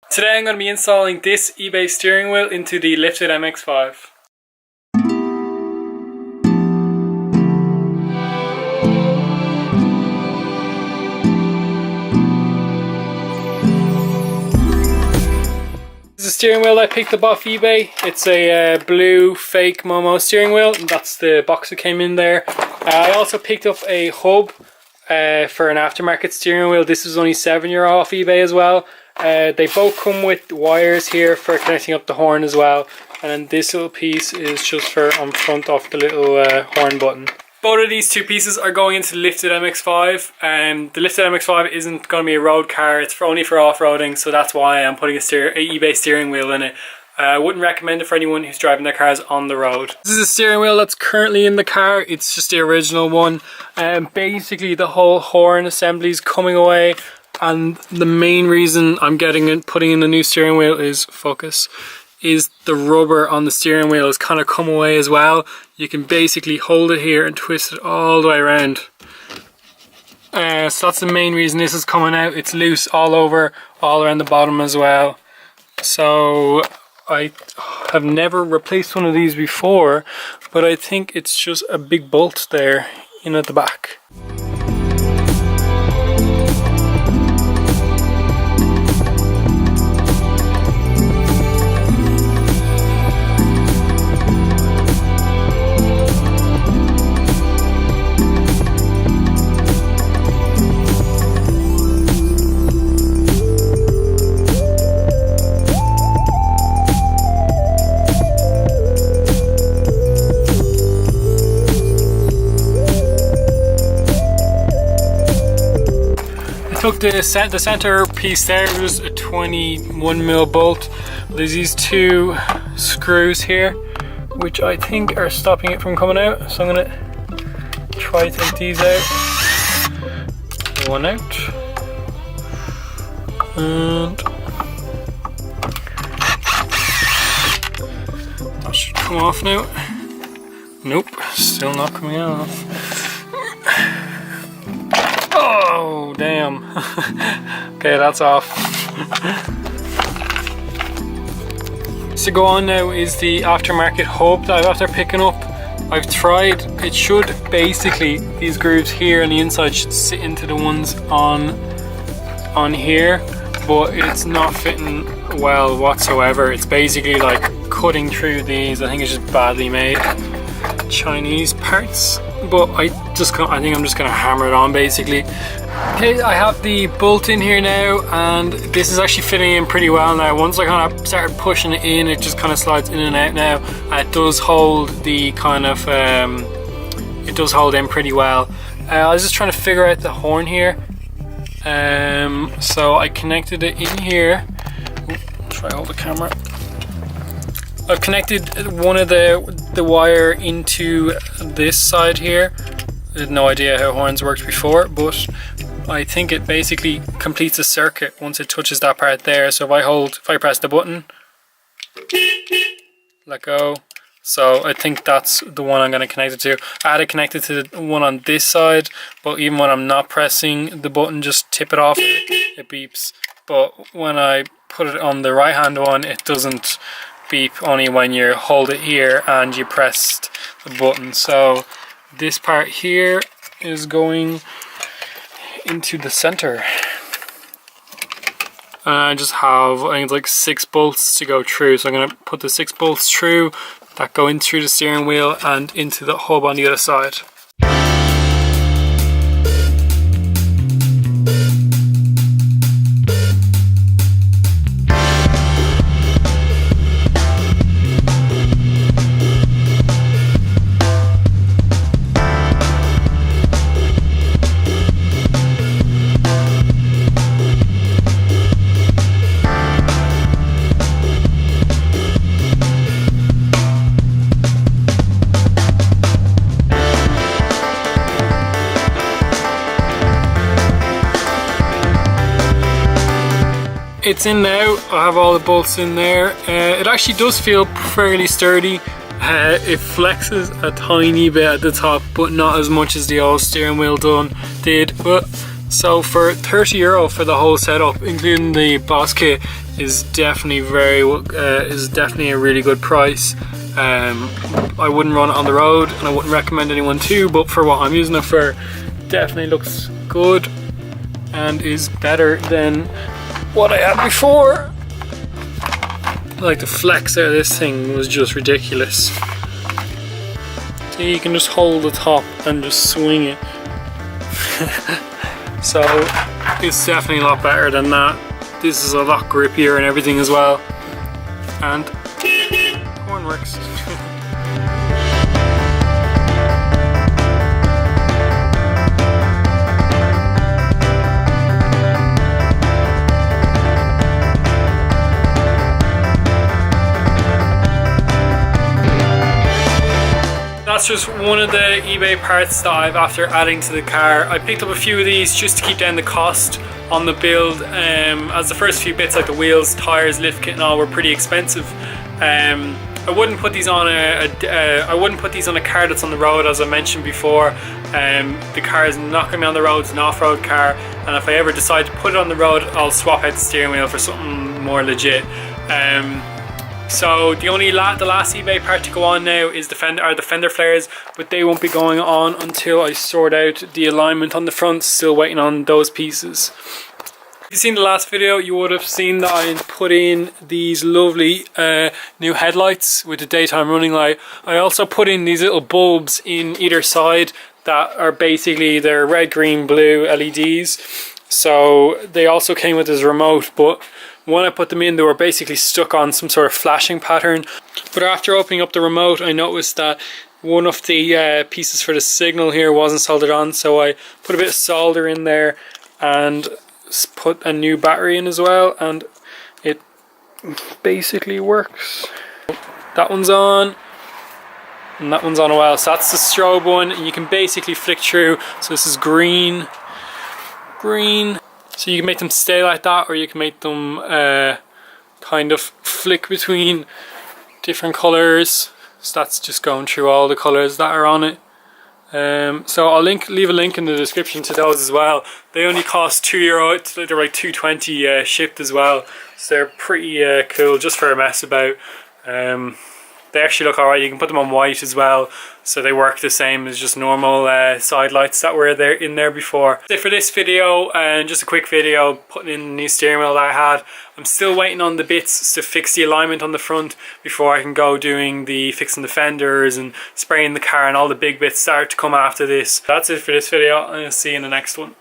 Today I'm going to be installing this eBay steering wheel into the lifted Mx5. This is a steering wheel I picked up off eBay. It's a blue fake Momo steering wheel, and that's the box that came in there. I also picked up a hub for an aftermarket steering wheel. This was only €7 off eBay as well. They both come with wires here for connecting up the horn as well, and then this little piece is just for on front of the little horn button. Both of these two pieces are going into the lifted Mx5, and the lifted Mx5 isn't going to be a road car, it's only for off-roading, so that's why I'm putting a eBay steering wheel in it. I wouldn't recommend it for anyone who's driving their cars on the road. This is a steering wheel that's currently in the car. It's just the original one. Basically the whole horn assembly is coming away, and the main reason I'm putting in the new steering wheel is the rubber on the steering wheel has kind of come away as well. You can basically hold it here and twist it all the way around. So that's the main reason this is coming out. It's loose all around the bottom as well. So I have never replaced one of these before, but I think it's just a big bolt there in at the back. Took the center piece there. It was a 21mm bolt. There's these two screws here which I think are stopping it from coming out, so I'm gonna try to take these out. One out, and that should come off now. Nope, still not coming off. Oh, damn. Okay, that's off. So go on now is the aftermarket hub that after picking up. I've tried, it should basically, these grooves here on the inside should sit into the ones on here, but it's not fitting well whatsoever. It's basically like cutting through these. I think it's just badly made. Chinese parts, but I think I'm just gonna hammer it on basically. Okay, I have the bolt in here now, and this is actually fitting in pretty well now. Once I kind of started pushing it in, it just kind of slides in and out now. It does hold the kind of it does hold in pretty well. I was just trying to figure out the horn here, so I connected it in here. Try to hold the camera. I've connected one of the wire into this side here. I had no idea how horns worked before, but I think it basically completes a circuit once it touches that part there. So if I press the button, let go. So I think that's the one I'm going to connect it to. I had it connected to the one on this side, but even when I'm not pressing the button, just tip it off, it beeps. But when I put it on the right hand one, it doesn't beep, only when you hold it here and you press the button. So this part here is going into the center. And I just have, I think it's like 6 bolts to go through. So I'm going to put the 6 bolts through that go in through the steering wheel and into the hub on the other side. It's in now. I have all the bolts in there. It actually does feel fairly sturdy. It flexes a tiny bit at the top, but not as much as the old steering wheel did. But So for €30 for the whole setup, including the Boss kit, is definitely a really good price. I wouldn't run it on the road, and I wouldn't recommend anyone to, but for what I'm using it for, definitely looks good and is better than what I had before. Like the flex out of this thing was just ridiculous. So you can just hold the top and just swing it. So it's definitely a lot better than that. This is a lot grippier and everything as well. And horn works. That's just one of the eBay parts that I've after adding to the car. I picked up a few of these just to keep down the cost on the build, as the first few bits like the wheels, tires, lift kit and all were pretty expensive. I wouldn't put these on a car that's on the road, as I mentioned before. The car is not going to be on the road, it's an off-road car, and if I ever decide to put it on the road, I'll swap out the steering wheel for something more legit. So the last eBay part to go on now is the fender flares, but they won't be going on until I sort out the alignment on the front. Still waiting on those pieces. If you've seen the last video, you would have seen that I put in these lovely new headlights with the daytime running light. I also put in these little bulbs in either side that are basically they're red, green, blue LEDs. So they also came with this remote, but when I put them in, they were basically stuck on some sort of flashing pattern. But after opening up the remote, I noticed that one of the pieces for the signal here wasn't soldered on, so I put a bit of solder in there and put a new battery in as well, and it basically works. That one's on, and that one's on as well. So that's the strobe one, and you can basically flick through. So this is green, green. So you can make them stay like that, or you can make them kind of flick between different colours. So that's just going through all the colours that are on it. So I'll leave a link in the description to those as well. They only cost €2. They're like $2.20 shipped as well. So they're pretty cool, just for a mess about. They actually look alright. You can put them on white as well, so they work the same as just normal side lights that were in there before. So for this video, and just a quick video putting in the new steering wheel that I had. I'm still waiting on the bits to fix the alignment on the front before I can go doing fixing the fenders and spraying the car, and all the big bits start to come after this. That's it for this video, and I'll see you in the next one.